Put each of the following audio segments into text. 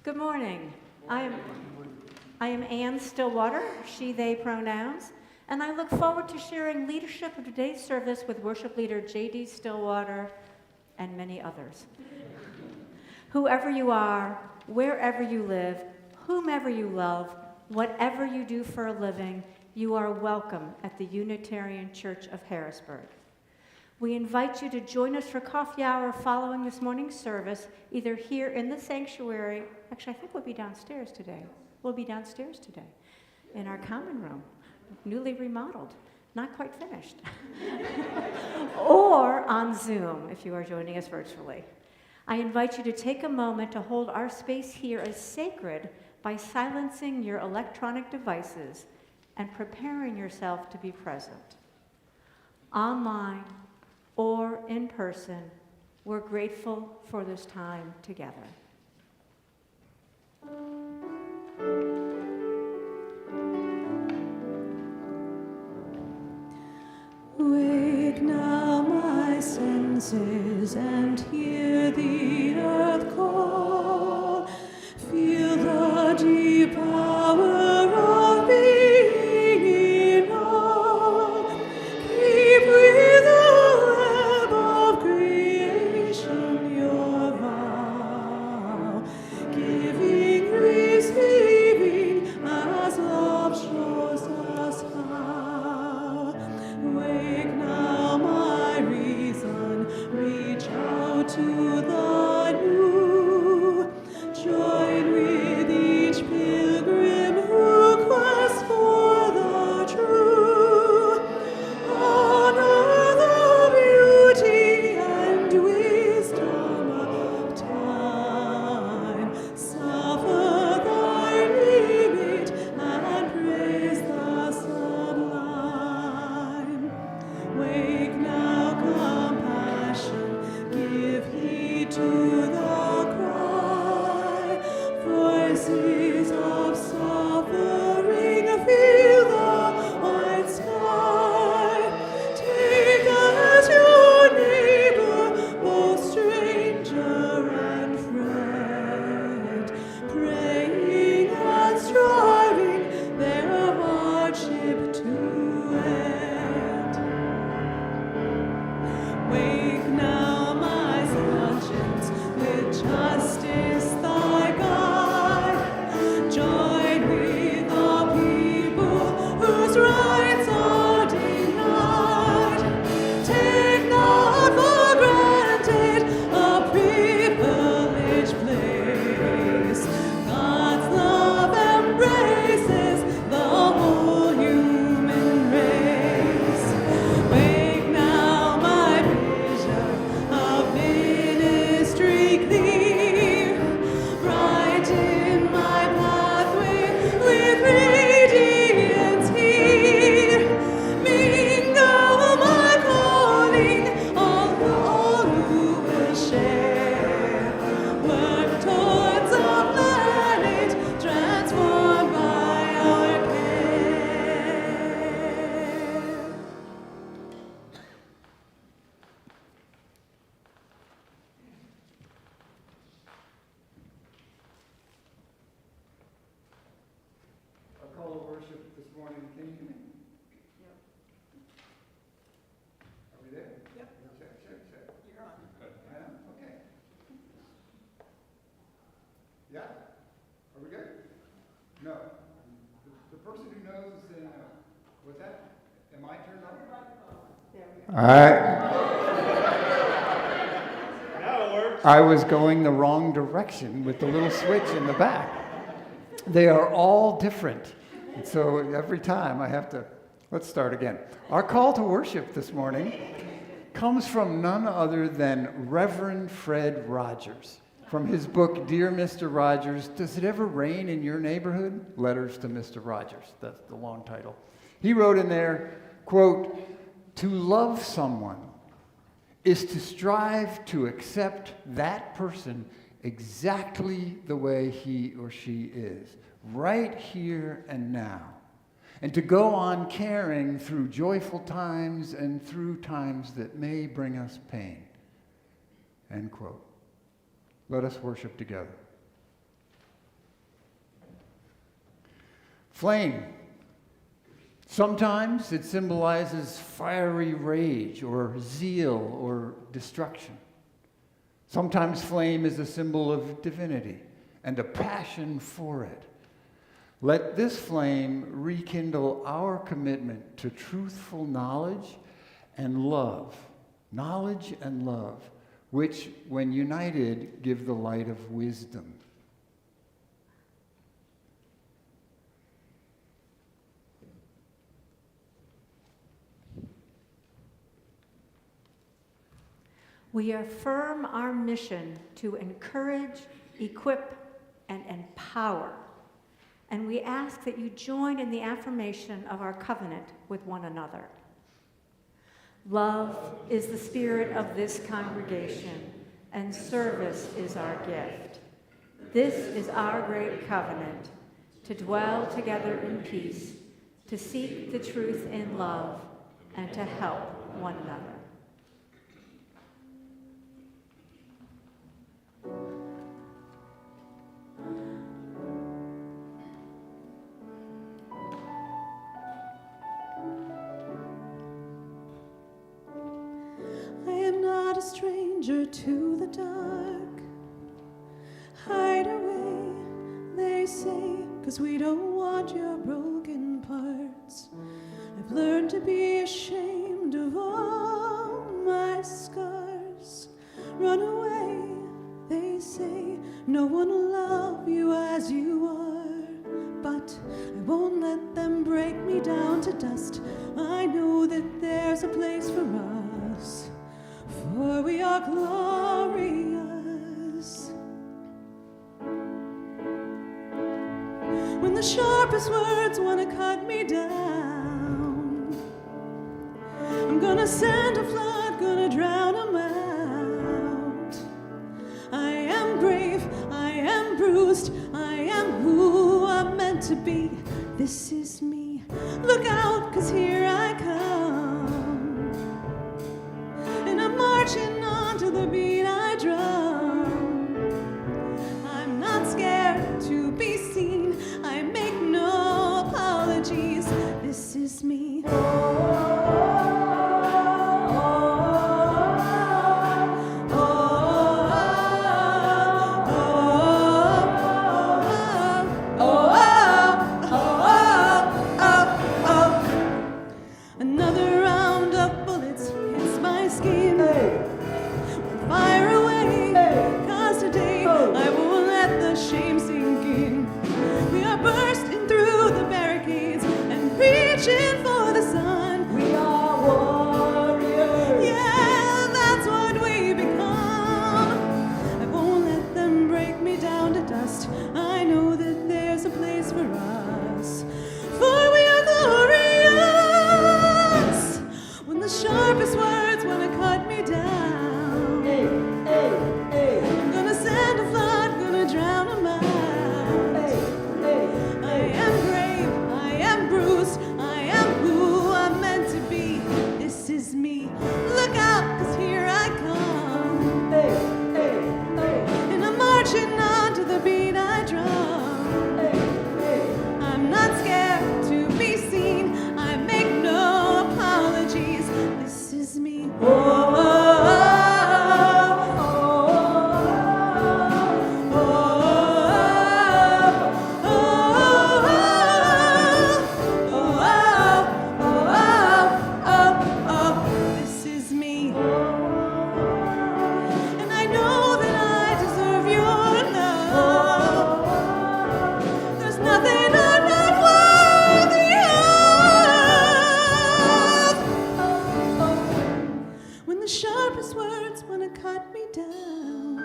Good morning. I am Ann Stillwater, she, they pronouns, and I look forward to sharing leadership of today's service with worship leader J.D. Stillwater and many others. Whoever you are, wherever you live, whomever you love, whatever you do for a living, you are welcome at the Unitarian Church of Harrisburg. We invite you to join us for coffee hour following this morning's service, either here in the sanctuary. Actually, I think we'll be downstairs today. We'll be downstairs today in our common room, newly remodeled, not quite finished. Or on Zoom, if you are joining us virtually. I invite you to take a moment to hold our space here as sacred by silencing your electronic devices and preparing yourself to be present. Online or in person, we're grateful for this time together. Wake now my senses and hear the earth call. Feel the deep power of being in all. Keep with the web of creation your vow, giving, receiving as love shows us how. Wake now my reason, reach out to the new. Join with each pilgrim who quests for the true. Honor the beauty and wisdom of time. Suffer thy limit and praise the sublime. Wake now, compassion, give heed to the cry. Voices of suffering fill the wide sky. Take as your neighbor both stranger and friend, praying and striving their hardship to end. Wake now my conscience, with justice thy guide. Join with the people whose rights are denied. Take not for granted a privileged place. God's love embraces the whole human race. Wake now my vision of ministry clear. Brighten my pathway with radiance here. Mingle my calling, all who will share. Work towards a planet transformed by our care. Our call to worship this morning, can you hear me? Are we there? Yep. Check. You're on. I am? Okay. Yeah? Are we good? No. The person who knows is saying no. What's that? Am I turned on? There we go. All right. Now it works. I was going the wrong direction with the little switch in the back. They are all different. And so every time I have to, let's start again. Our call to worship this morning comes from none other than Reverend Fred Rogers. From his book, Dear Mr. Rogers, Does It Ever Rain in Your Neighborhood? Letters to Mr. Rogers. That's the long title. He wrote in there, quote, "To love someone is to strive to accept that person exactly the way he or she is, right here and now, and to go on caring through joyful times and through times that may bring us pain." End quote. Let us worship together. Flame. Sometimes it symbolizes fiery rage or zeal or destruction. Sometimes flame is a symbol of divinity and a passion for it. Let this flame rekindle our commitment to truthful knowledge and love, which, when united, give the light of wisdom. We affirm our mission to encourage, equip, and empower. And we ask that you join in the affirmation of our covenant with one another. Love is the spirit of this congregation, and service is our gift. This is our great covenant, to dwell together in peace, to seek the truth in love, and to help one another. Stranger to the dark, hide away, they say, 'cause we don't want your broken parts. I've learned to be ashamed of all my scars. Run away, they say, no one will love you as you are. But I won't let them break me down to dust. I know that there's a place for us, for we are glorious. When the sharpest words want to cut me down, I'm gonna send a flood, gonna drown them out. I am brave, I am bruised, I am who I'm meant to be. This is me. Look out, 'cause here I come. And I'm marching on to the beat I drum. I'm not scared to be seen. I make no apologies. This is me. Another round of bullets hits my skin. Fire away, 'cause today I won't let the shame sink in. We are bursting through the barricades and reaching for the sun. We are warriors. Yeah, that's what we become. I won't let them break me down to dust. I know that there's a place for us, for we are glorious. When the sharpest words want to cut me down, I'm gonna send a flood, gonna drown them out. I am brave, I am bruised, I am who I'm meant to be. This is me. Look out, 'cause here I come. And I'm marching on to the beat I drum. I'm not scared to be seen. I make no apologies. This is me. This is me. And I know that I deserve your love. There's nothing I'm not worthy of. When the sharpest words want to cut me down,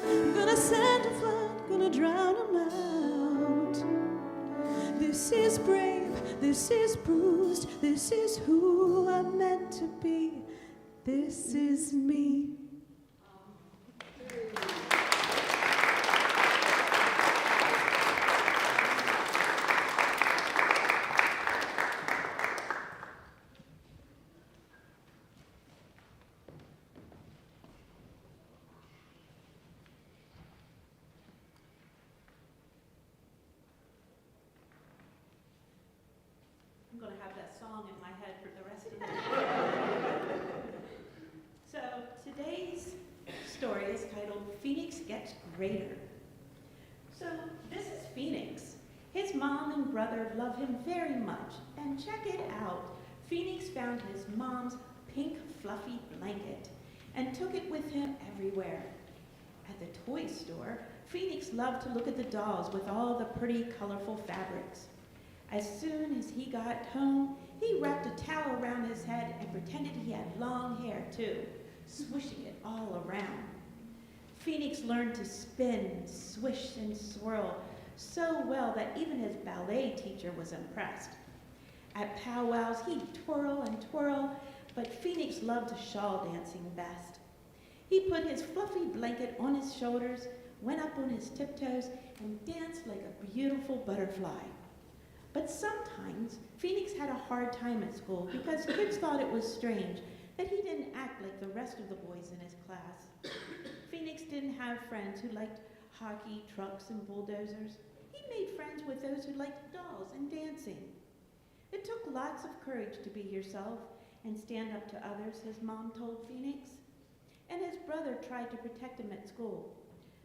I'm gonna send a flood, gonna drown them out. This is brave, this is bruised, this is who I'm meant to be. This is me. song in my head for the rest of the day. So today's story is titled Phoenix Gets Greater. So this is Phoenix. His mom and brother love him very much. And check it out. Phoenix found his mom's pink fluffy blanket and took it with him everywhere. At the toy store, Phoenix loved to look at the dolls with all the pretty, colorful fabrics. As soon as he got home, he wrapped a towel around his head and pretended he had long hair too, swishing it all around. Phoenix learned to spin, swish, and swirl so well that even his ballet teacher was impressed. At powwows, he'd twirl and twirl, but Phoenix loved shawl dancing best. He put his fluffy blanket on his shoulders, went up on his tiptoes, and danced like a beautiful butterfly. But sometimes, Phoenix had a hard time at school because kids thought it was strange that he didn't act like the rest of the boys in his class. Phoenix didn't have friends who liked hockey, trucks, and bulldozers. He made friends with those who liked dolls and dancing. It took lots of courage to be yourself and stand up to others, his mom told Phoenix. And his brother tried to protect him at school.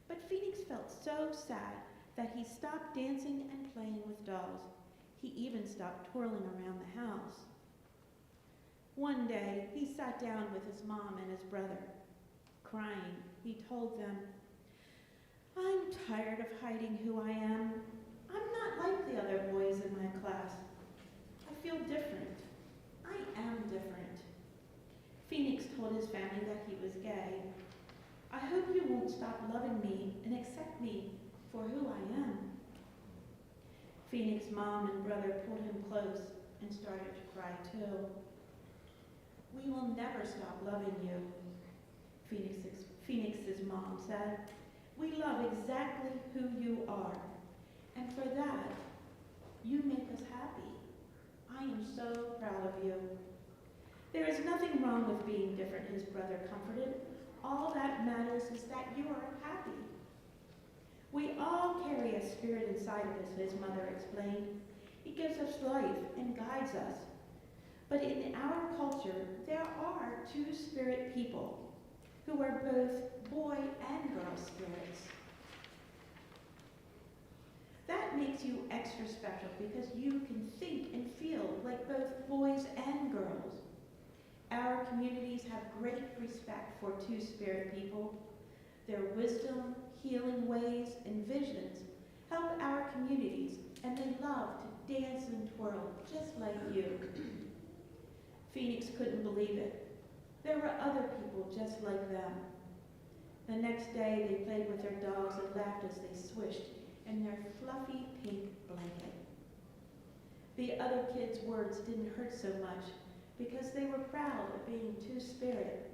But Phoenix felt so sad that he stopped dancing and playing with dolls. He even stopped twirling around the house. One day, he sat down with his mom and his brother. Crying, he told them, "I'm tired of hiding who I am. I'm not like the other boys in my class. I feel different. I am different." Phoenix told his family that he was gay. "I hope you won't stop loving me and accept me for who I am." Phoenix's mom and brother pulled him close and started to cry too. "We will never stop loving you," Phoenix's mom said. "We love exactly who you are, and for that, you make us happy. I am so proud of you." "There is nothing wrong with being different," his brother comforted. "All that matters is that you are happy." "We all carry a spirit inside of us," his mother explained. "It gives us life and guides us. But in our culture, there are two-spirit people who are both boy and girl spirits. That makes you extra special because you can think and feel like both boys and girls. Our communities have great respect for two-spirit people. Their wisdom, healing ways, and visions help our communities, and they love to dance and twirl just like you." Phoenix couldn't believe it. There were other people just like them. The next day, they played with their dolls and laughed as they swished in their fluffy pink blanket. The other kids' words didn't hurt so much because they were proud of being two-spirit.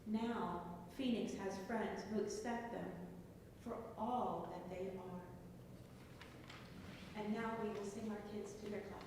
Now, Phoenix has friends who accept them for all that they are. And now we will sing our kids to their classes.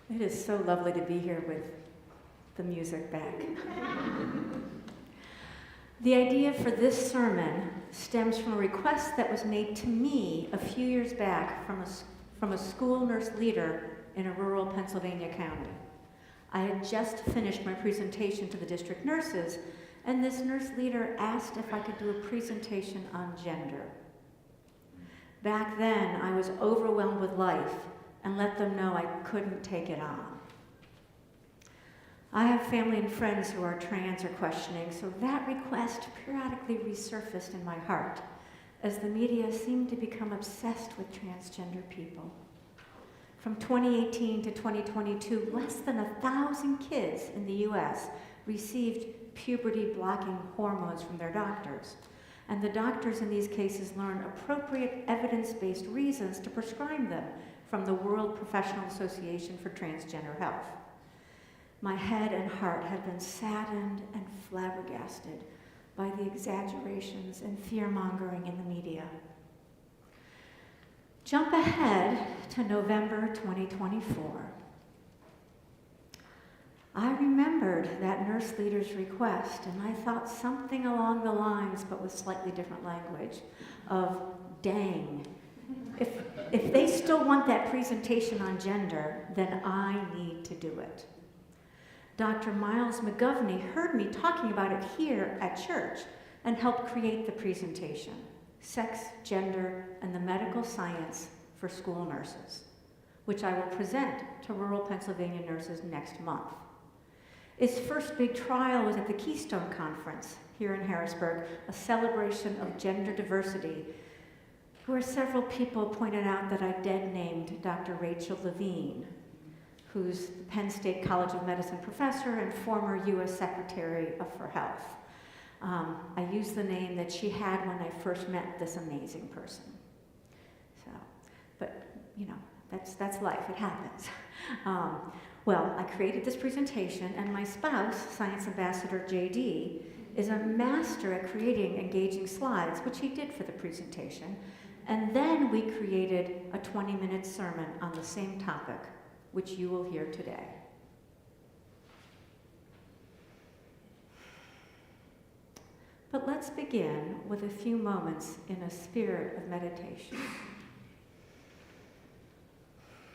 It is so lovely to be here with the music back. The idea for this sermon stems from a request that was made to me a few years back from a school nurse leader in a rural Pennsylvania county. I had just finished my presentation to the district nurses, and this nurse leader asked if I could do a presentation on gender. Back then, I was overwhelmed with life and let them know I couldn't take it on. I have family and friends who are trans or questioning, so that request periodically resurfaced in my heart as the media seemed to become obsessed with transgender people. From 2018 to 2022, less than 1,000 kids in the US received puberty-blocking hormones from their doctors, and the doctors in these cases learned appropriate evidence-based reasons to prescribe them from the World Professional Association for Transgender Health. My head and heart have been saddened and flabbergasted by the exaggerations and fear-mongering in the media. Jump ahead to November 2024. I remembered that nurse leader's request, and I thought something along the lines, but with slightly different language, of dang. If they still want that presentation on gender, then I need to do it. Dr. Miles McGovney heard me talking about it here at church and helped create the presentation, Sex, Gender, and the Medical Science for School Nurses, which I will present to rural Pennsylvania nurses next month. Its first big trial was at the Keystone Conference here in Harrisburg, a celebration of gender diversity, where several people pointed out that I dead named Dr. Rachel Levine, who's the Penn State College of Medicine professor and former U.S. Secretary for Health. I used the name that she had when I first met this amazing person. So, but you know, that's life, it happens. Well, I created this presentation, and my spouse, Science Ambassador JD, is a master at creating engaging slides, which he did for the presentation. And then we created a 20-minute sermon on the same topic, which you will hear today. But let's begin with a few moments in a spirit of meditation.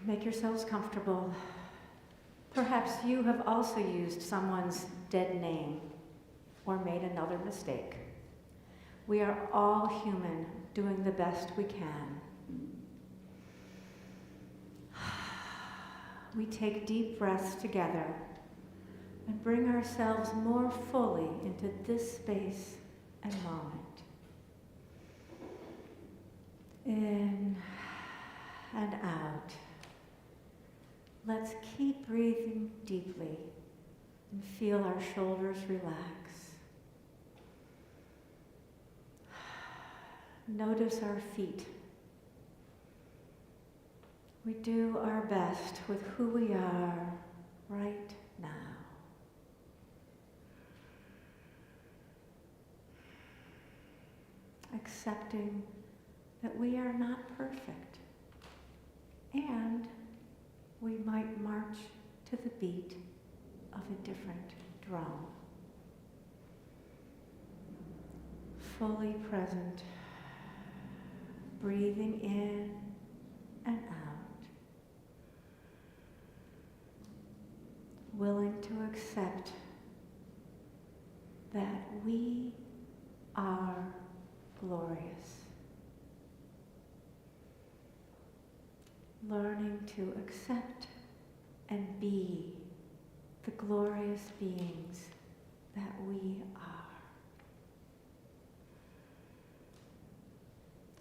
Make yourselves comfortable. Perhaps you have also used someone's dead name or made another mistake. We are all human, doing the best we can. We take deep breaths together and bring ourselves more fully into this space and moment. In and out. Let's keep breathing deeply and feel our shoulders relax. Notice our feet. We do our best with who we are right now. Accepting that we are not perfect, and we might march to the beat of a different drum. Fully present, breathing in and out, willing to accept that we are glorious. Learning to accept and be the glorious beings that we are.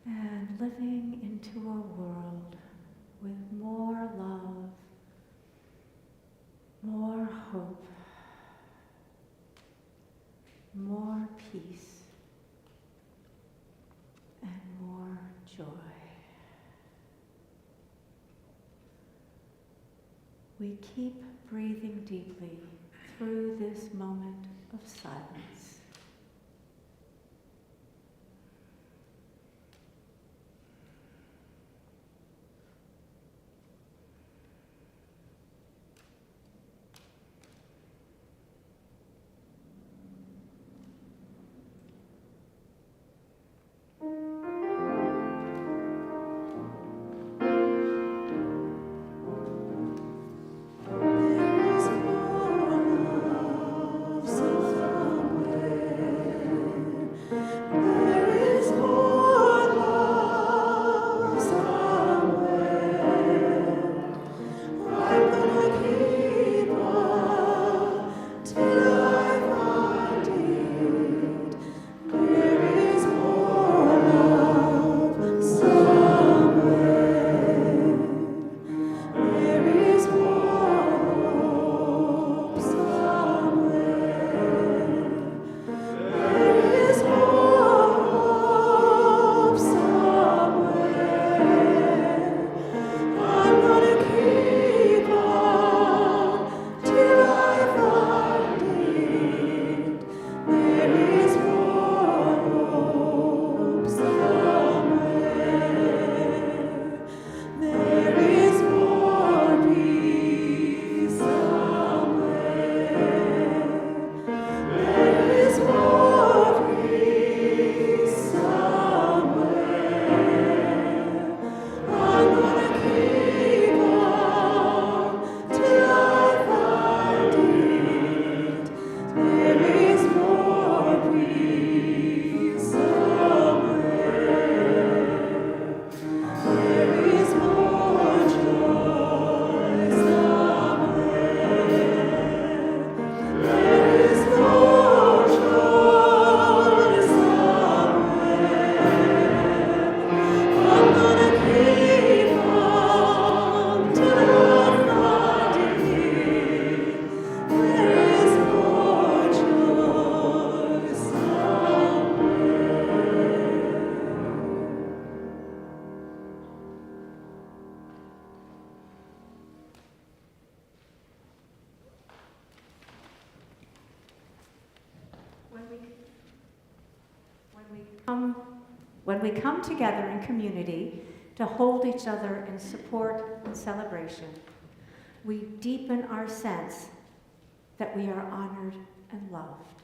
And living into a world with more love, more hope, more peace, and more joy. We keep breathing deeply through this moment of silence. There is more love somewhere. when we come together in community to hold each other in support and celebration, we deepen our sense that we are honored and loved.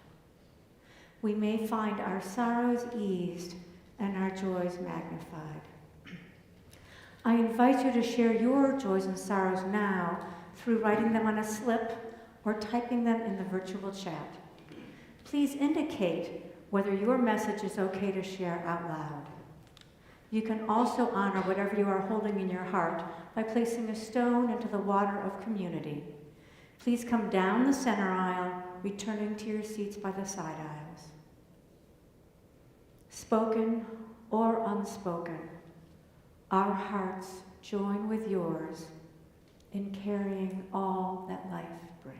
We may find our sorrows eased and our joys magnified. I invite you to share your joys and sorrows now through writing them on a slip or typing them in the virtual chat. Please indicate whether your message is okay to share out loud. You can also honor whatever you are holding in your heart by placing a stone into the water of community. Please come down the center aisle, returning to your seats by the side aisles. Spoken or unspoken, our hearts join with yours in carrying all that life brings.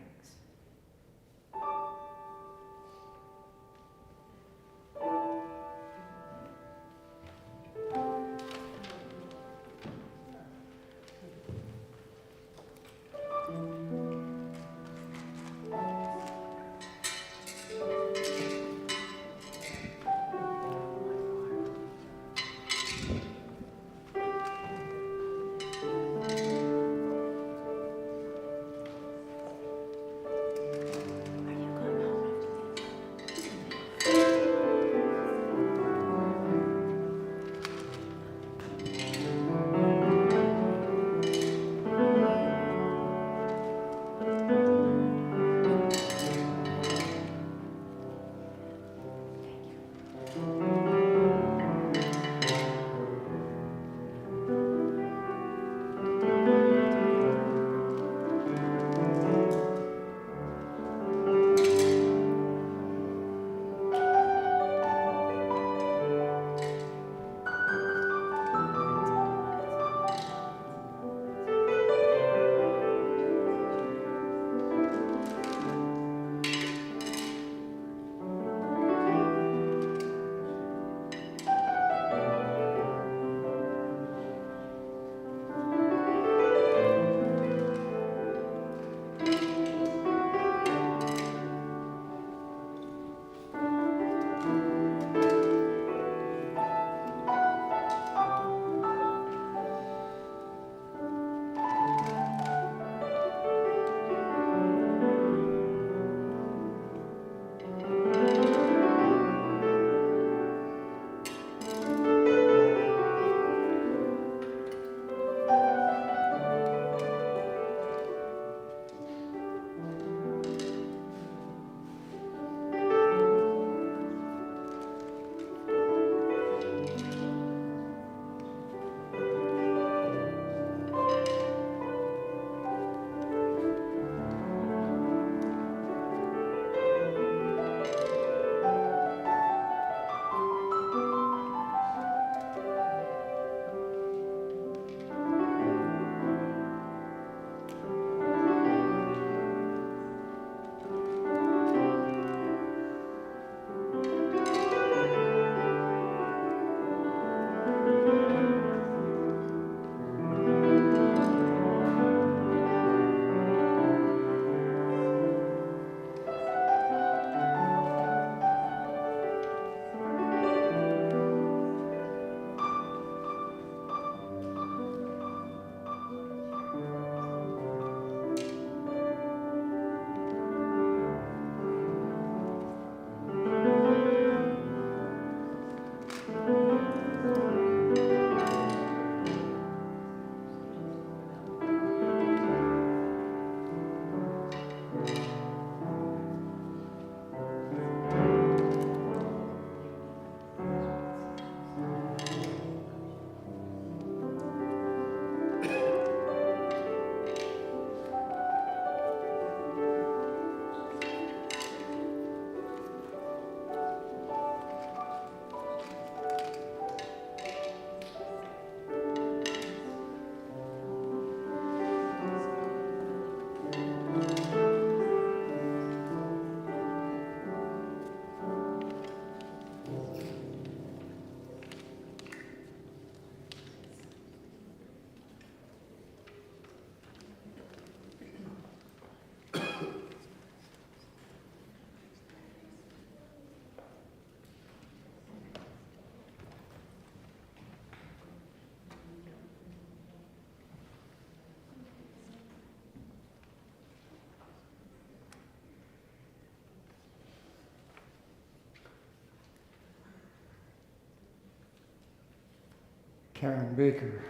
Karen Baker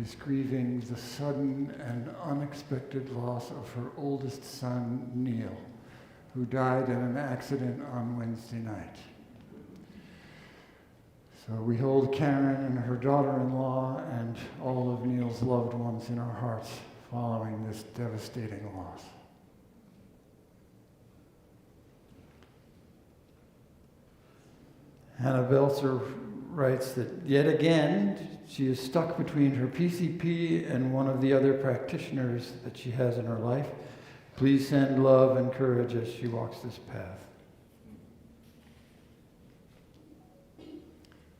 is grieving the sudden and unexpected loss of her oldest son, Neil, who died in an accident on Wednesday night. So we hold Karen and her daughter-in-law and all of Neil's loved ones in our hearts following this devastating loss. Hannah Belzer writes that yet again, she is stuck between her PCP and one of the other practitioners that she has in her life. Please send love and courage as she walks this path.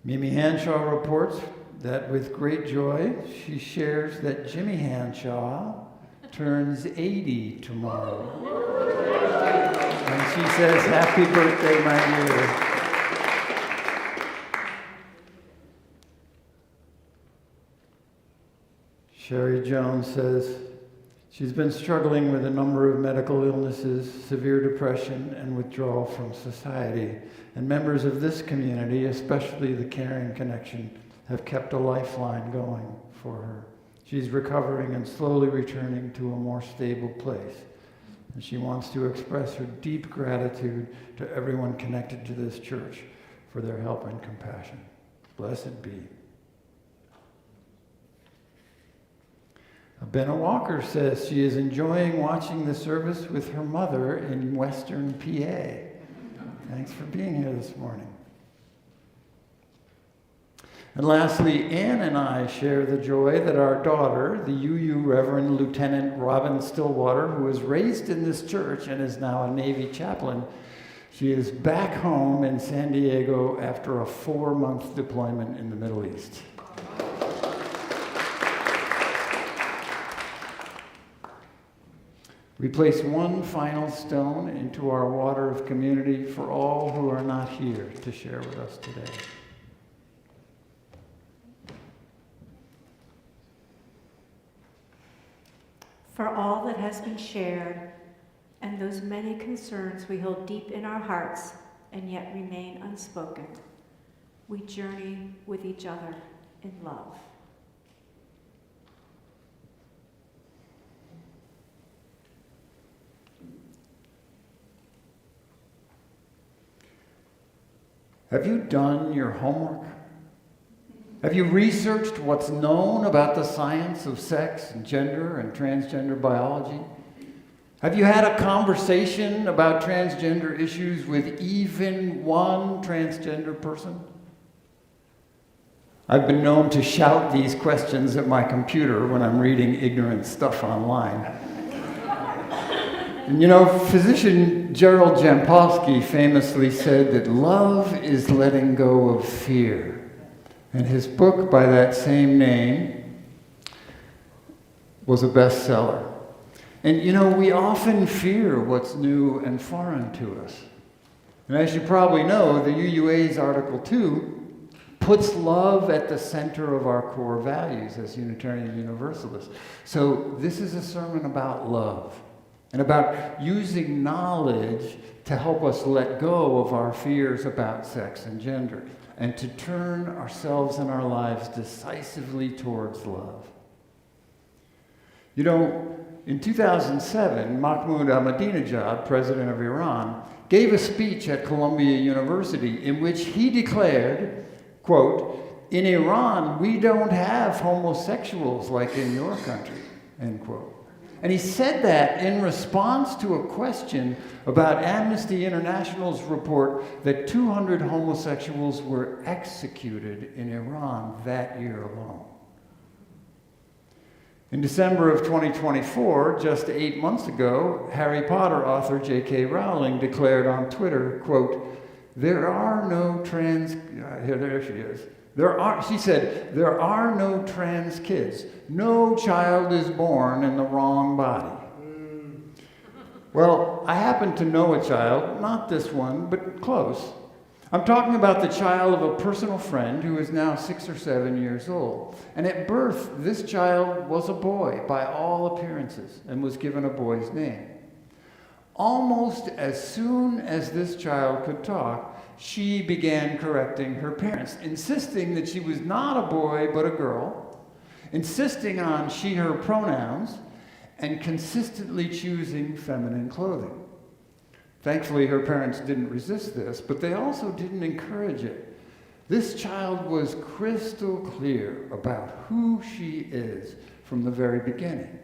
Mimi Hanshaw reports that with great joy, she shares that Jimmy Hanshaw turns 80 tomorrow. And she says, "Happy birthday, my dear." Sherry Jones says she's been struggling with a number of medical illnesses, severe depression, and withdrawal from society. And members of this community, especially the Caring Connection, have kept a lifeline going for her. She's recovering and slowly returning to a more stable place. And she wants to express her deep gratitude to everyone connected to this church for their help and compassion. Blessed be. Benna Walker says she is enjoying watching the service with her mother in Western PA. Thanks for being here this morning. And lastly, Ann and I share the joy that our daughter, the UU Reverend Lieutenant Robin Stillwater, who was raised in this church and is now a Navy chaplain, she is back home in San Diego after a 4-month deployment in the Middle East. We place one final stone into our water of community for all who are not here to share with us today. For all that has been shared and those many concerns we hold deep in our hearts and yet remain unspoken, we journey with each other in love. Have you done your homework? Have you researched what's known about the science of sex and gender and transgender biology? Have you had a conversation about transgender issues with even one transgender person? I've been known to shout these questions at my computer when I'm reading ignorant stuff online. And you know, physician Gerald Jampolsky famously said that love is letting go of fear. And his book by that same name was a bestseller. And you know, we often fear what's new and foreign to us. And as you probably know, the UUA's Article 2 puts love at the center of our core values as Unitarian Universalists. So this is a sermon about love. And about using knowledge to help us let go of our fears about sex and gender, and to turn ourselves and our lives decisively towards love. You know, in 2007, Mahmoud Ahmadinejad, president of Iran, gave a speech at Columbia University in which he declared, quote, "In Iran, we don't have homosexuals like in your country," end quote. And he said that in response to a question about Amnesty International's report that 200 homosexuals were executed in Iran that year alone. In December of 2024, just 8 months ago, Harry Potter author J.K. Rowling declared on Twitter, quote, "There are no trans," there she is. She said, "There are no trans kids. No child is born in the wrong body." Well, I happen to know a child, not this one, but close. I'm talking about the child of a personal friend who is now 6 or 7 years old. And at birth, this child was a boy by all appearances and was given a boy's name. Almost as soon as this child could talk, she began correcting her parents, insisting that she was not a boy but a girl, insisting on she, her pronouns, and consistently choosing feminine clothing. Thankfully, her parents didn't resist this, but they also didn't encourage it. This child was crystal clear about who she is from the very beginning.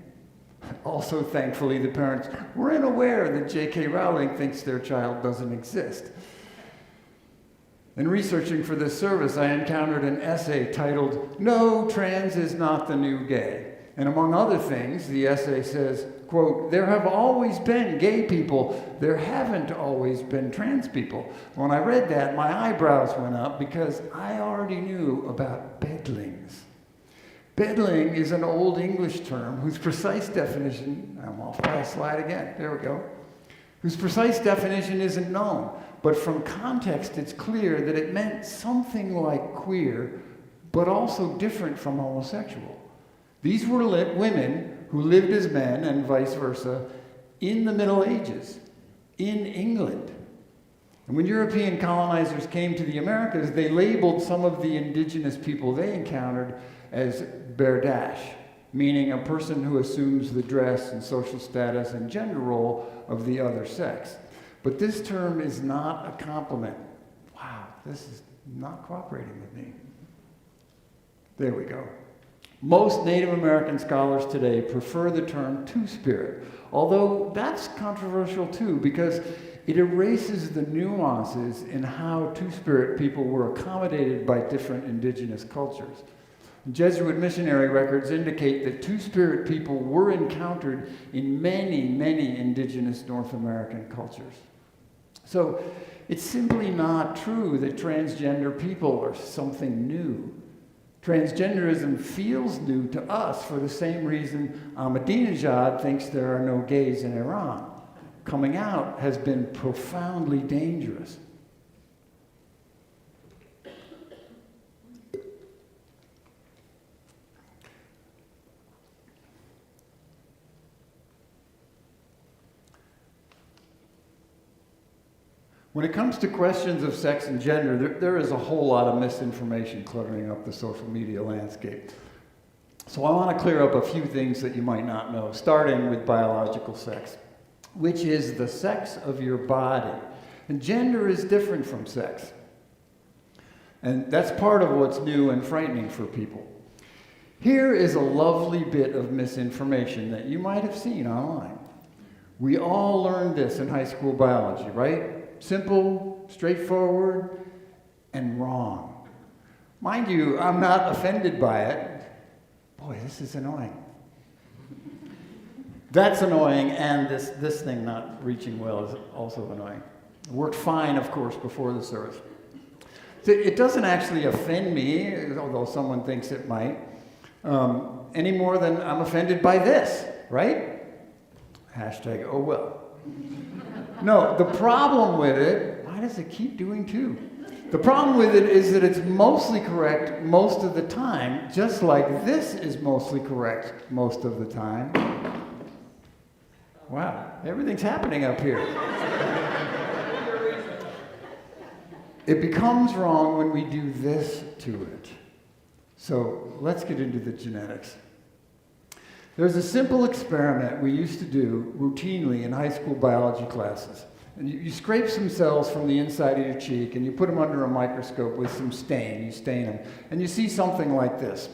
Also, thankfully, the parents were unaware that J.K. Rowling thinks their child doesn't exist. In researching for this service, I encountered an essay titled, "No, Trans is Not the New Gay." And among other things, the essay says, quote, "There have always been gay people. There haven't always been trans people." When I read that, my eyebrows went up because I already knew about Bædlings. Bædling is an old English term whose precise definition, I'm off by a slide again, there we go, whose precise definition isn't known. But from context, it's clear that it meant something like queer, but also different from homosexual. These were women who lived as men and vice versa in the Middle Ages, in England. And when European colonizers came to the Americas, they labeled some of the indigenous people they encountered as berdache, meaning a person who assumes the dress and social status and gender role of the other sex. But this term is not a compliment. Wow, this is not cooperating with me. There we go. Most Native American scholars today prefer the term two-spirit, although that's controversial too, because it erases the nuances in how two-spirit people were accommodated by different indigenous cultures. Jesuit missionary records indicate that two-spirit people were encountered in many, many indigenous North American cultures. So it's simply not true that transgender people are something new. Transgenderism feels new to us for the same reason Ahmadinejad thinks there are no gays in Iran. Coming out has been profoundly dangerous. When it comes to questions of sex and gender, there is a whole lot of misinformation cluttering up the social media landscape. So I want to clear up a few things that you might not know, starting with biological sex, which is the sex of your body. And gender is different from sex. And that's part of what's new and frightening for people. Here is a lovely bit of misinformation that you might have seen online. We all learned this in high school biology, right? Simple, straightforward, and wrong. Mind you, I'm not offended by it. Boy, this is annoying. That's annoying, and this thing not reaching well is also annoying. It worked fine, of course, before the service. It doesn't actually offend me, although someone thinks it might, any more than I'm offended by this, right? Hashtag, oh well. No, the problem with it, why does it keep doing two? The problem with it is that it's mostly correct most of the time, just like this is mostly correct most of the time. Wow, everything's happening up here. It becomes wrong when we do this to it. So let's get into the genetics. There's a simple experiment we used to do routinely in high school biology classes. And you scrape some cells from the inside of your cheek and you put them under a microscope with some stain. You stain them. And you see something like this.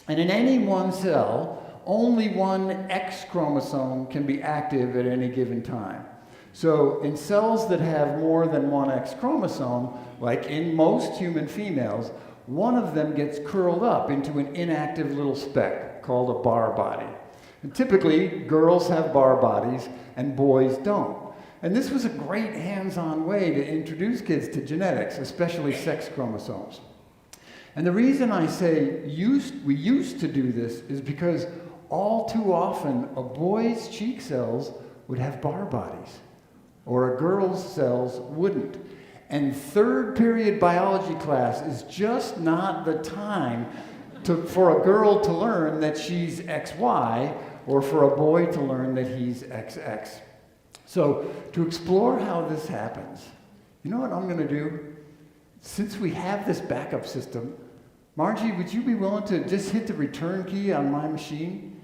And in any one cell, only one X chromosome can be active at any given time. So in cells that have more than one X chromosome, like in most human females, one of them gets curled up into an inactive little speck called a Barr body. And typically, girls have Barr bodies and boys don't. And this was a great hands-on way to introduce kids to genetics, especially sex chromosomes. And the reason I say we used to do this is because all too often a boy's cheek cells would have Barr bodies, or a girl's cells wouldn't. And third period biology class is just not the time for a girl to learn that she's XY, or for a boy to learn that he's XX. So to explore how this happens, you know what I'm going to do? since we have this backup system, Margie, would you be willing to just hit the return key on my machine?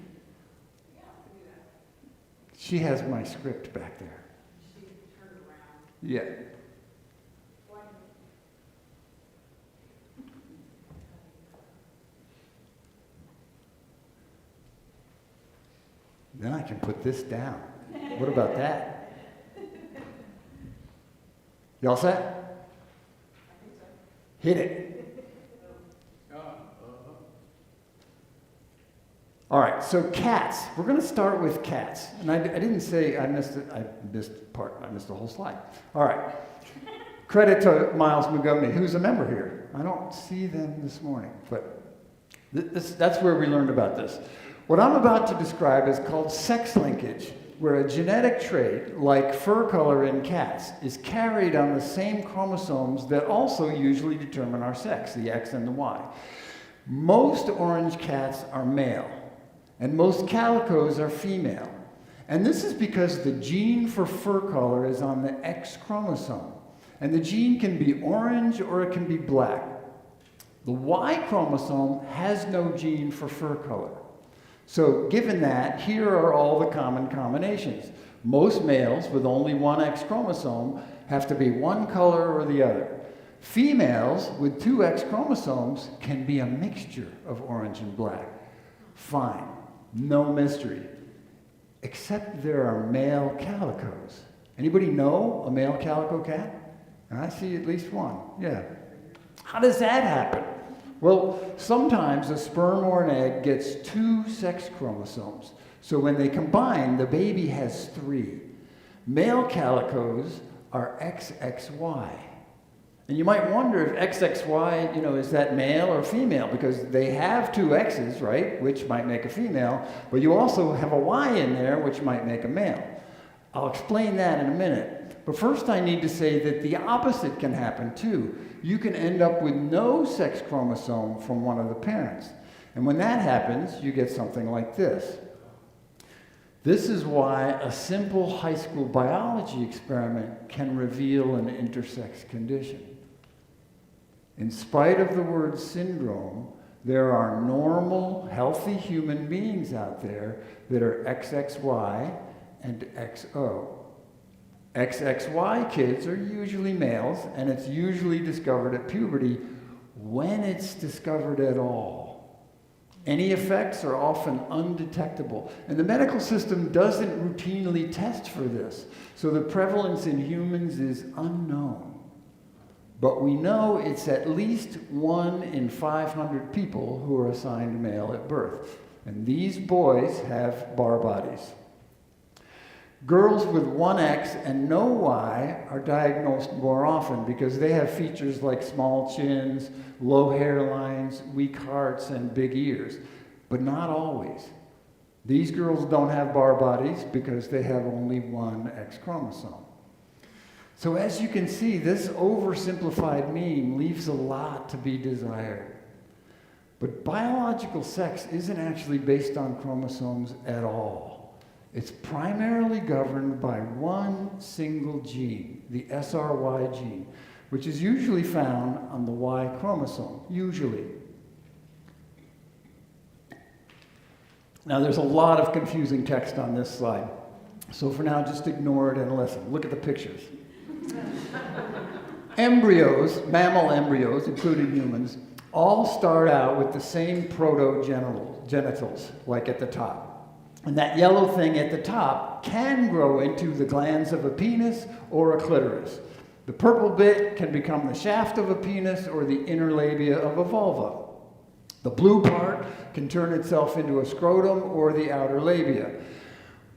Yeah, I'll do that. She has my script back there. She can turn it around. Yeah. Then I can put this down. What about that? Y'all set? Hit it. All right, so cats. We're going to start with cats. And I didn't say I missed it. I missed the whole slide. All right. Credit to Miles McGovney, who's a member here. I don't see them this morning, but that's where we learned about this. What I'm about to describe is called sex linkage, where a genetic trait, like fur color in cats, is carried on the same chromosomes that also usually determine our sex, the X and the Y. Most orange cats are male, and most calicos are female. And this is because the gene for fur color is on the X chromosome. And the gene can be orange or it can be black. The Y chromosome has no gene for fur color. So given that, here are all the common combinations. Most males with only one X chromosome have to be one color or the other. Females with two X chromosomes can be a mixture of orange and black. Fine, no mystery. Except there are male calicos. Anybody know a male calico cat? I see at least one, yeah. How does that happen? Well, sometimes a sperm or an egg gets two sex chromosomes. So when they combine, the baby has three. Male calicos are XXY. And you might wonder if XXY, is that male or female? Because they have two X's, right, which might make a female, but you also have a Y in there, which might make a male. I'll explain that in a minute. But first I need to say that the opposite can happen too. You can end up with no sex chromosome from one of the parents. And when that happens, you get something like this. This is why a simple high school biology experiment can reveal an intersex condition. In spite of the word syndrome, there are normal, healthy human beings out there that are XXY and XO. XXY kids are usually males, and it's usually discovered at puberty, when it's discovered at all. Any effects are often undetectable, and the medical system doesn't routinely test for this, so the prevalence in humans is unknown. But we know it's at least 1 in 500 people who are assigned male at birth, and these boys have bar bodies. Girls with one X and no Y are diagnosed more often because they have features like small chins, low hairlines, weak hearts, and big ears, but not always. These girls don't have bar bodies because they have only one X chromosome. So as you can see, this oversimplified meme leaves a lot to be desired. But biological sex isn't actually based on chromosomes at all. It's primarily governed by one single gene, the SRY gene, which is usually found on the Y chromosome, usually. Now, there's a lot of confusing text on this slide, so for now, just ignore it and listen. Look at the pictures. Embryos, mammal embryos, including humans, all start out with the same proto-genitals, like at the top. And that yellow thing at the top can grow into the glands of a penis or a clitoris. The purple bit can become the shaft of a penis or the inner labia of a vulva. The blue part can turn itself into a scrotum or the outer labia.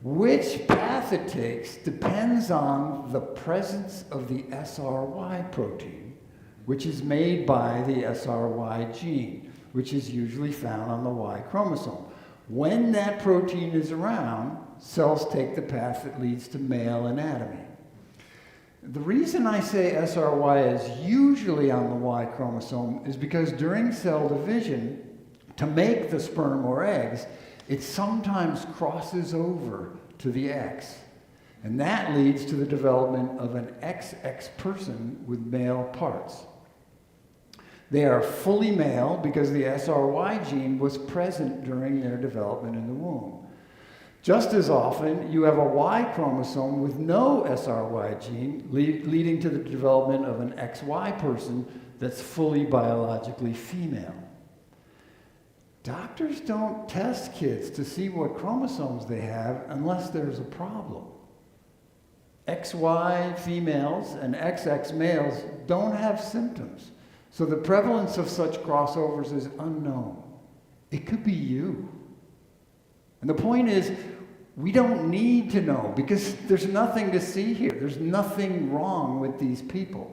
Which path it takes depends on the presence of the SRY protein, which is made by the SRY gene, which is usually found on the Y chromosome. When that protein is around, cells take the path that leads to male anatomy. The reason I say SRY is usually on the Y chromosome is because during cell division, to make the sperm or eggs, it sometimes crosses over to the X. And that leads to the development of an XX person with male parts. They are fully male because the SRY gene was present during their development in the womb. Just as often, you have a Y chromosome with no SRY gene, leading to the development of an XY person that's fully biologically female. Doctors don't test kids to see what chromosomes they have unless there's a problem. XY females and XX males don't have symptoms, so the prevalence of such crossovers is unknown. It could be you. And the point is, we don't need to know because there's nothing to see here. There's nothing wrong with these people.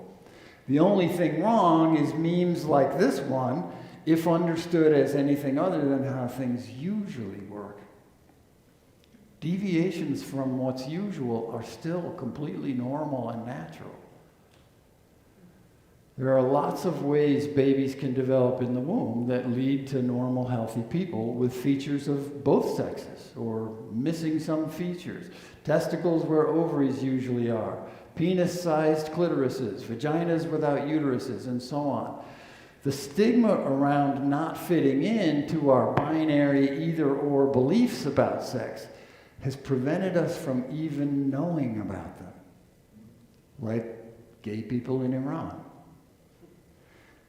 The only thing wrong is memes like this one, if understood as anything other than how things usually work. Deviations from what's usual are still completely normal and natural. There are lots of ways babies can develop in the womb that lead to normal, healthy people with features of both sexes or missing some features. Testicles where ovaries usually are, penis-sized clitorises, vaginas without uteruses, and so on. The stigma around not fitting into our binary either-or beliefs about sex has prevented us from even knowing about them, like gay people in Iran.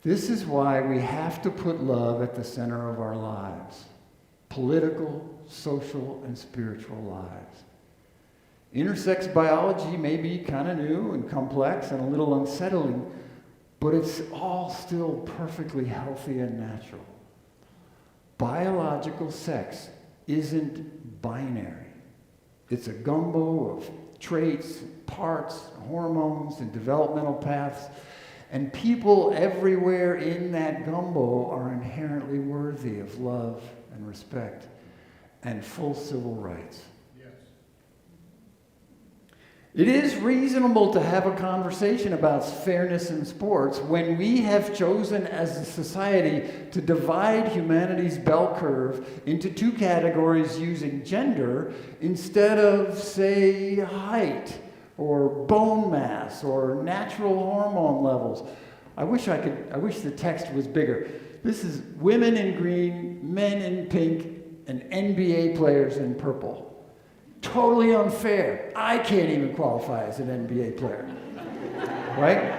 This is why we have to put love at the center of our lives, political, social, and spiritual lives. Intersex biology may be kind of new and complex and a little unsettling, but it's all still perfectly healthy and natural. Biological sex isn't binary. It's a gumbo of traits, parts, hormones, and developmental paths. And people everywhere in that gumbo are inherently worthy of love and respect and full civil rights. Yes. It is reasonable to have a conversation about fairness in sports when we have chosen as a society to divide humanity's bell curve into two categories using gender instead of, say, height, or bone mass, or natural hormone levels. I wish the text was bigger. This is women in green, men in pink, and NBA players in purple. Totally unfair. I can't even qualify as an NBA player. Right?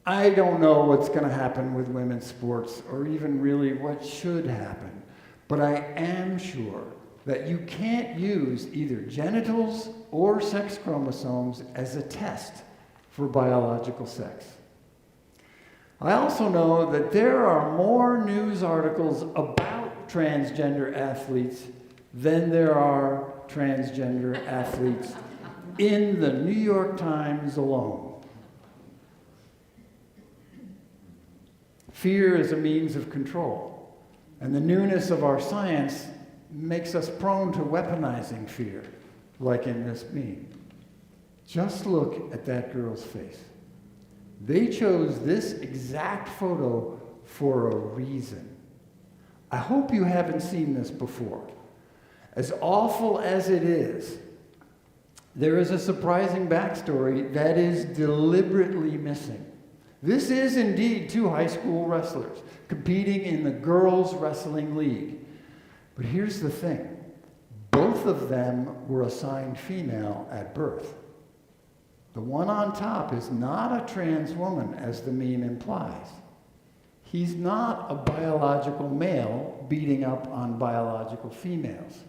I don't know what's going to happen with women's sports, or even really what should happen. But I am sure that you can't use either genitals or sex chromosomes as a test for biological sex. I also know that there are more news articles about transgender athletes than there are transgender athletes in the New York Times alone. Fear is a means of control, and the newness of our science makes us prone to weaponizing fear, like in this meme. Just look at that girl's face. They chose this exact photo for a reason. I hope you haven't seen this before. As awful as it is, there is a surprising backstory that is deliberately missing. This is indeed two high school wrestlers competing in the Girls Wrestling League. But here's the thing. Both of them were assigned female at birth. The one on top is not a trans woman, as the meme implies. He's not a biological male beating up on biological females.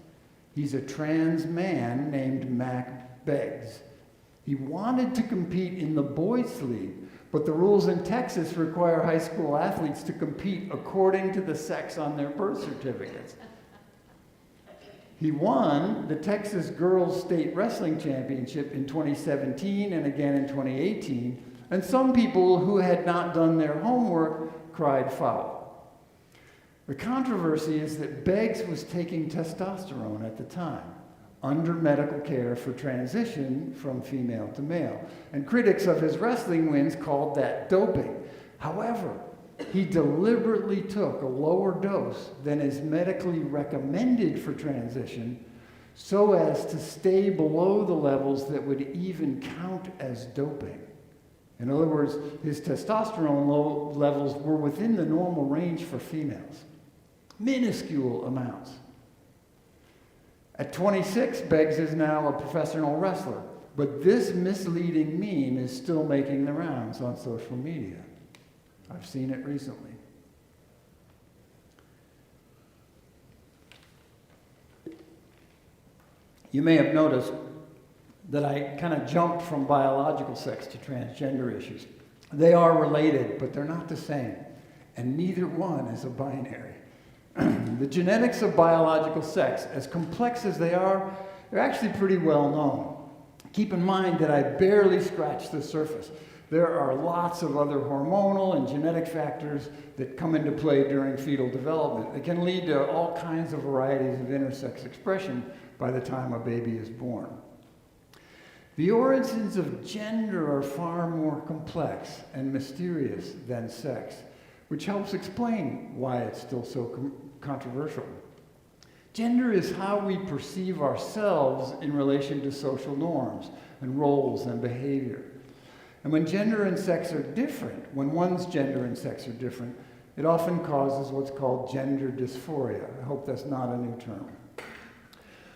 He's a trans man named Mac Beggs. He wanted to compete in the boys' league, but the rules in Texas require high school athletes to compete according to the sex on their birth certificates. He won the Texas Girls State Wrestling Championship in 2017 and again in 2018, and some people who had not done their homework cried foul. The controversy is that Beggs was taking testosterone at the time, under medical care for transition from female to male, and critics of his wrestling wins called that doping. However, he deliberately took a lower dose than is medically recommended for transition so as to stay below the levels that would even count as doping. In other words, his testosterone levels were within the normal range for females. Minuscule amounts. At 26, Beggs is now a professional wrestler. But this misleading meme is still making the rounds on social media. I've seen it recently. You may have noticed that I kind of jumped from biological sex to transgender issues. They are related, but they're not the same. And neither one is a binary. The genetics of biological sex, as complex as they are, they're actually pretty well known. Keep in mind that I barely scratched the surface. There are lots of other hormonal and genetic factors that come into play during fetal development. It can lead to all kinds of varieties of intersex expression by the time a baby is born. The origins of gender are far more complex and mysterious than sex, which helps explain why it's still so controversial. Gender is how we perceive ourselves in relation to social norms and roles and behavior. And when gender and sex are different, when one's gender and sex are different, it often causes what's called gender dysphoria. I hope that's not a new term.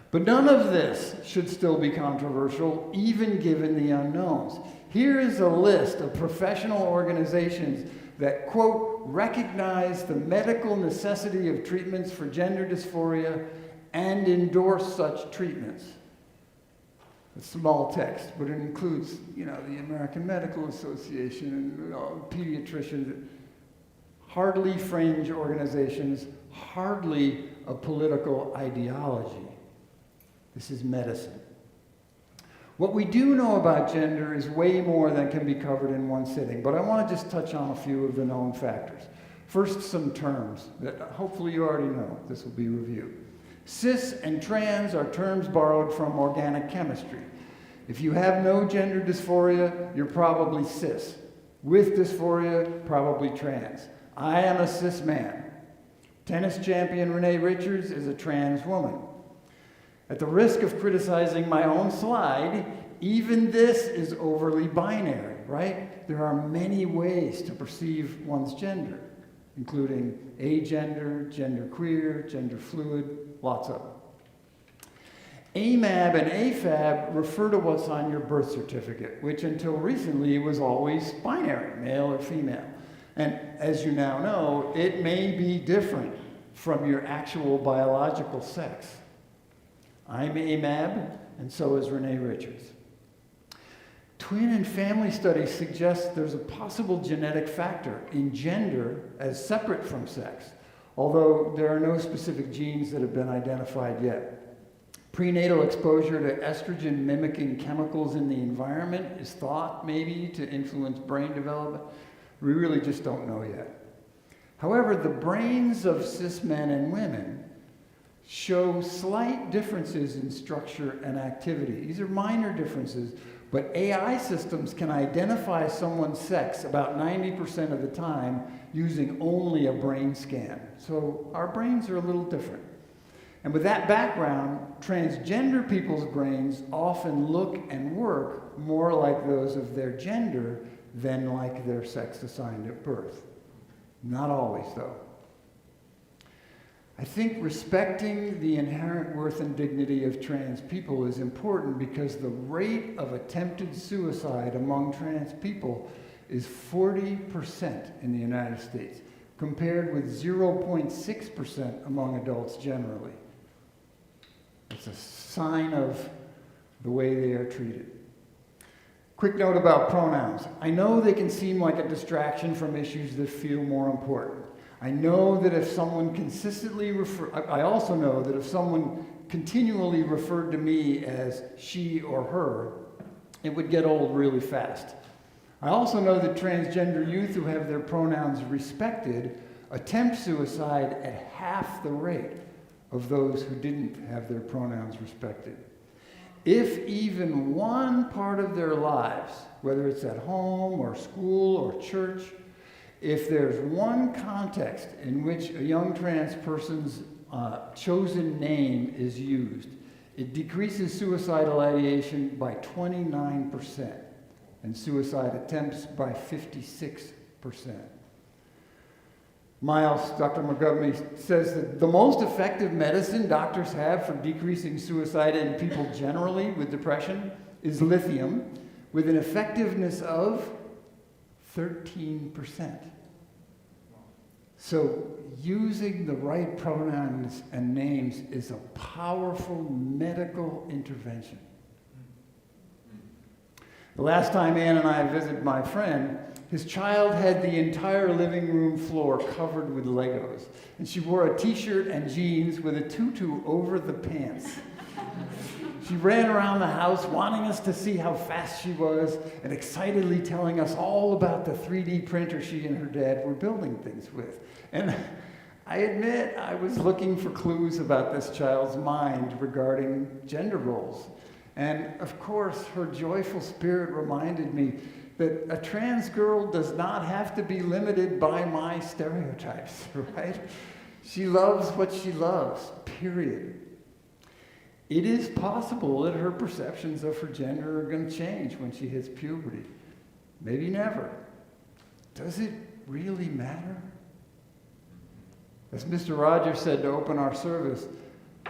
But none of this should still be controversial, even given the unknowns. Here is a list of professional organizations that, quote, recognize the medical necessity of treatments for gender dysphoria and endorse such treatments. It's small text, but it includes, the American Medical Association and pediatricians, hardly fringe organizations, hardly a political ideology. This is medicine. What we do know about gender is way more than can be covered in one sitting, but I want to just touch on a few of the known factors. First, some terms that hopefully you already know. This will be reviewed. Cis and trans are terms borrowed from organic chemistry. If you have no gender dysphoria, you're probably cis. With dysphoria, probably trans. I am a cis man. Tennis champion Renee Richards is a trans woman. At the risk of criticizing my own slide, even this is overly binary, right? There are many ways to perceive one's gender, including agender, genderqueer, gender fluid, lots of them. AMAB and AFAB refer to what's on your birth certificate, which until recently was always binary, male or female. And as you now know, it may be different from your actual biological sex. I'm AMAB, and so is Renee Richards. Twin and family studies suggest there's a possible genetic factor in gender as separate from sex, although there are no specific genes that have been identified yet. Prenatal exposure to estrogen-mimicking chemicals in the environment is thought maybe to influence brain development. We really just don't know yet. However, the brains of cis men and women show slight differences in structure and activity. These are minor differences, but AI systems can identify someone's sex about 90% of the time using only a brain scan. So our brains are a little different. And with that background, transgender people's brains often look and work more like those of their gender than like their sex assigned at birth. Not always, though. I think respecting the inherent worth and dignity of trans people is important because the rate of attempted suicide among trans people is 40% in the United States, compared with 0.6% among adults generally. It's a sign of the way they are treated. Quick note about pronouns. I know they can seem like a distraction from issues that feel more important. I know that if someone I also know that if someone continually referred to me as she or her, it would get old really fast. I also know that transgender youth who have their pronouns respected attempt suicide at half the rate of those who didn't have their pronouns respected. If even one part of their lives, whether it's at home or school or church, if there's one context in which a young trans person's chosen name is used, it decreases suicidal ideation by 29%. and suicide attempts by 56%. Miles, Dr. McGovney, says that the most effective medicine doctors have for decreasing suicide in people generally with depression is lithium, with an effectiveness of 13%. So using the right pronouns and names is a powerful medical intervention. The last time Ann and I visited my friend, his child had the entire living room floor covered with Legos, and she wore a t-shirt and jeans with a tutu over the pants. She ran around the house wanting us to see how fast she was and excitedly telling us all about the 3D printer she and her dad were building things with. And I admit I was looking for clues about this child's mind regarding gender roles. And of course, her joyful spirit reminded me that a trans girl does not have to be limited by my stereotypes, right? She loves what she loves, period. It is possible that her perceptions of her gender are going to change when she hits puberty. Maybe never. Does it really matter? As Mr. Rogers said to open our service,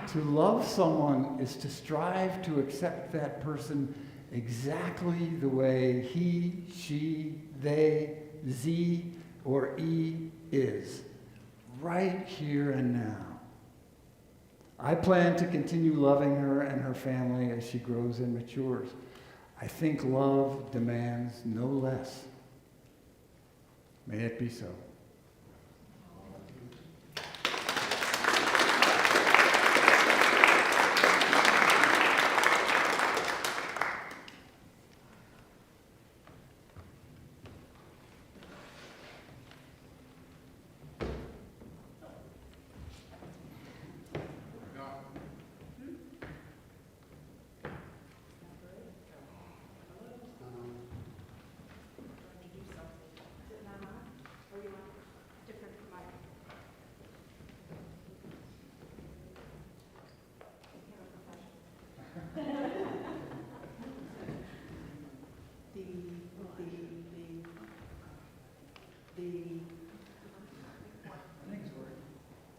to love someone is to strive to accept that person exactly the way he, she, they, z, or e is, right here and now. I plan to continue loving her and her family as she grows and matures. I think love demands no less. May it be so.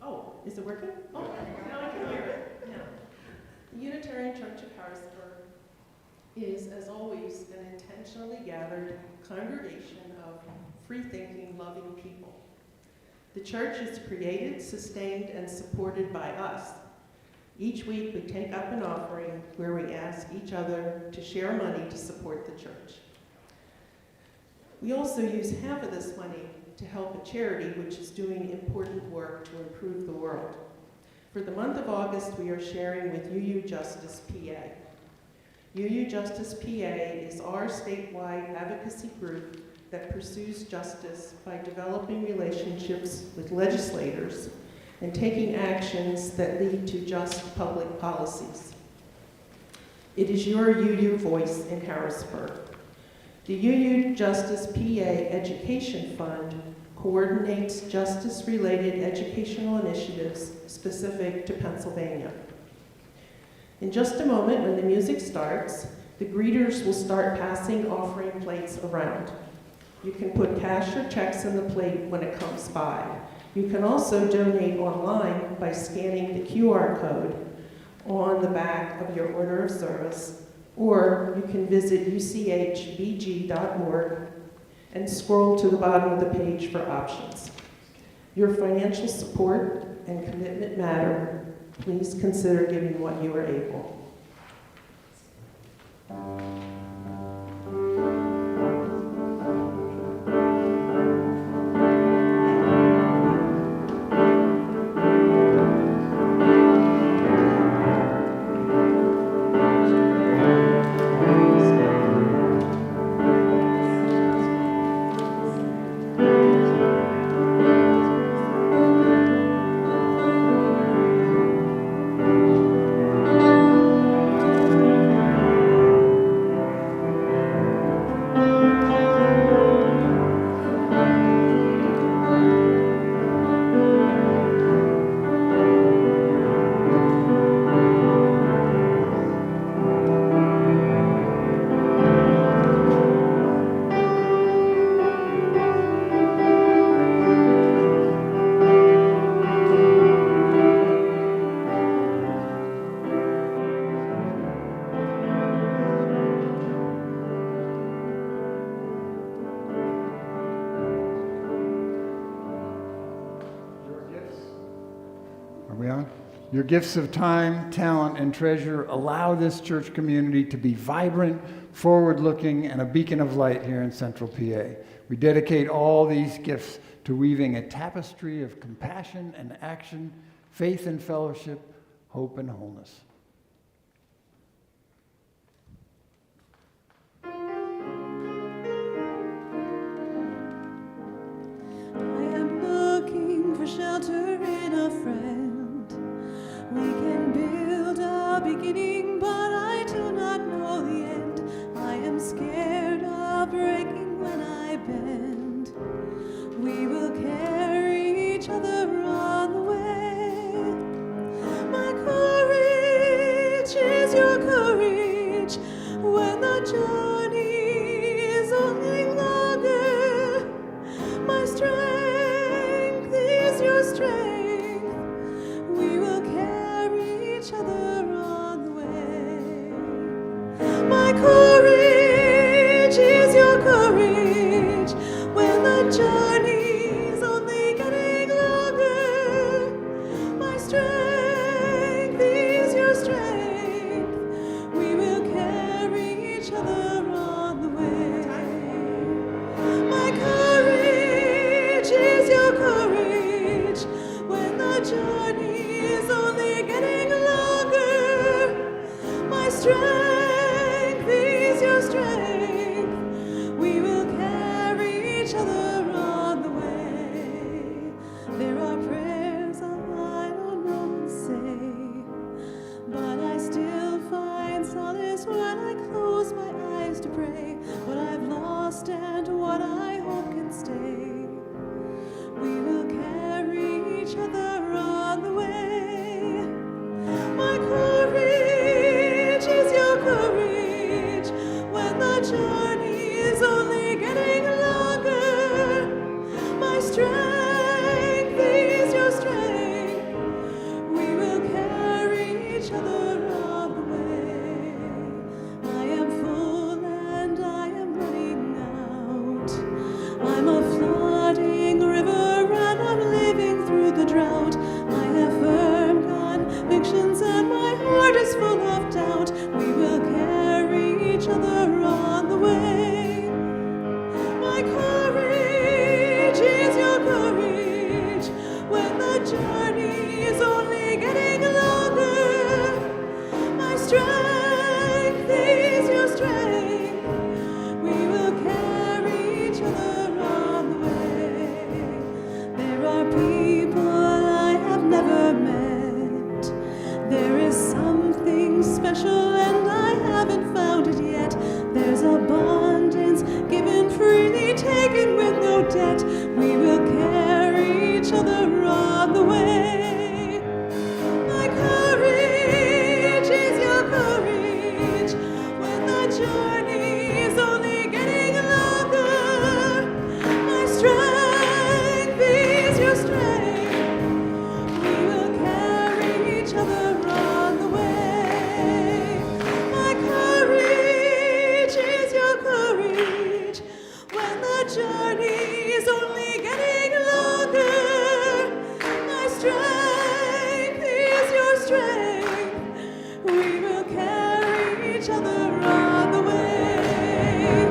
Oh, is it working? Oh, now I can hear it. Now, the Unitarian Church of Harrisburg is, as always, an intentionally gathered congregation of free-thinking, loving people. The church is created, sustained, and supported by us. Each week, we take up an offering where we ask each other to share money to support the church. We also use half of this money to help a charity which is doing important work to improve the world. For the month of August, we are sharing with UU Justice PA. UU Justice PA is our statewide advocacy group that pursues justice by developing relationships with legislators and taking actions that lead to just public policies. It is your UU voice in Harrisburg. The UU Justice PA Education Fund coordinates justice-related educational initiatives specific to Pennsylvania. In just a moment, when the music starts, the greeters will start passing offering plates around. You can put cash or checks in the plate when it comes by. You can also donate online by scanning the QR code on the back of your order of service, or you can visit uchbg.org and scroll to the bottom of the page for options. Your financial support and commitment matter. Please consider giving what you are able. Your gifts of time, talent, and treasure allow this church community to be vibrant, forward-looking, and a beacon of light here in Central PA. We dedicate all these gifts to weaving a tapestry of compassion and action, faith and fellowship, hope and wholeness. For shelter in a friend. We can build a beginning, but I do not know the end. I am scared of breaking when I bend. We will carry each other on the way. My courage is your courage when the journey is only longer. My strength your strength, we will carry each other on the way. My courage is your courage when the journey's only getting longer. My strength is your strength, we will carry each other on the way. My courage is your courage when the journey is only getting longer. My strength is your strength. We will carry each other on the way. There are prayers I don't know to say, but I still find solace when I close my eyes to pray. What I've lost and what I hope can stay. We will carry each other on the way. My courage is your courage when the journey is only getting longer. My strength is your strength. We will carry each other on the way. I am full and I am running out. I'm a flooding river and I'm living through the drought. I have firm convictions and my heart is full of doubt. We will carry each other on the way. My courage is your courage when the journey is only getting longer. My strength is your strength. We will carry each other on the way. There are people I have never met. There is something special and I haven't found it yet. There's abundance given freely, taken with no debt. We will carry each other on the way. My courage is your courage when the journey is only getting longer. My strength is your strength. We will carry each other on the way. My courage is your courage when the journey is only getting longer. My strength is your strength. We will carry each other on the way.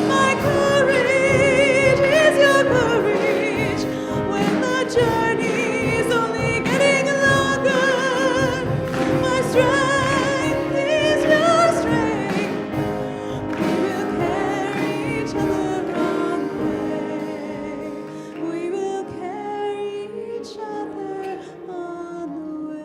My courage is your courage when the journey is only getting longer. My strength is your strength. We will carry each other on the way. We will carry each other on the way.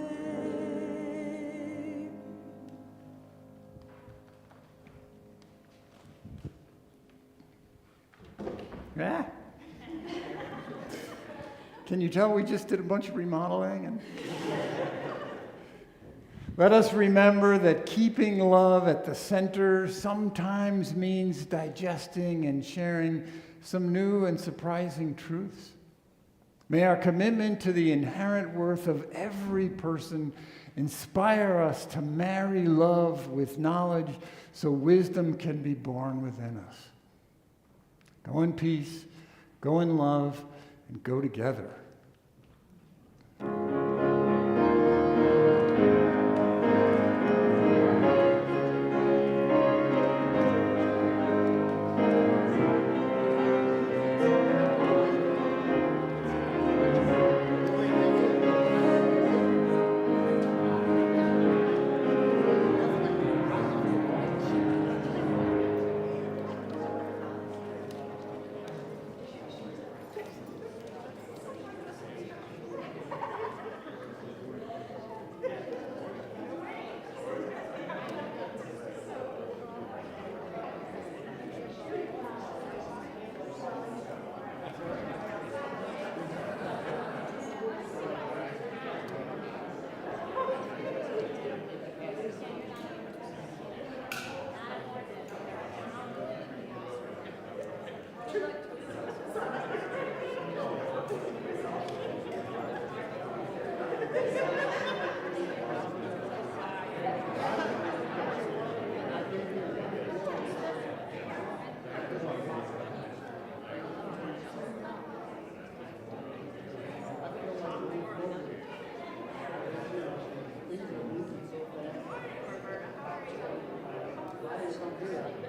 Yeah. Can you tell we just did a bunch of remodeling? And let us remember that keeping love at the center sometimes means digesting and sharing some new and surprising truths. May our commitment to the inherent worth of every person inspire us to marry love with knowledge so wisdom can be born within us. Go in peace, go in love, and go together. idea.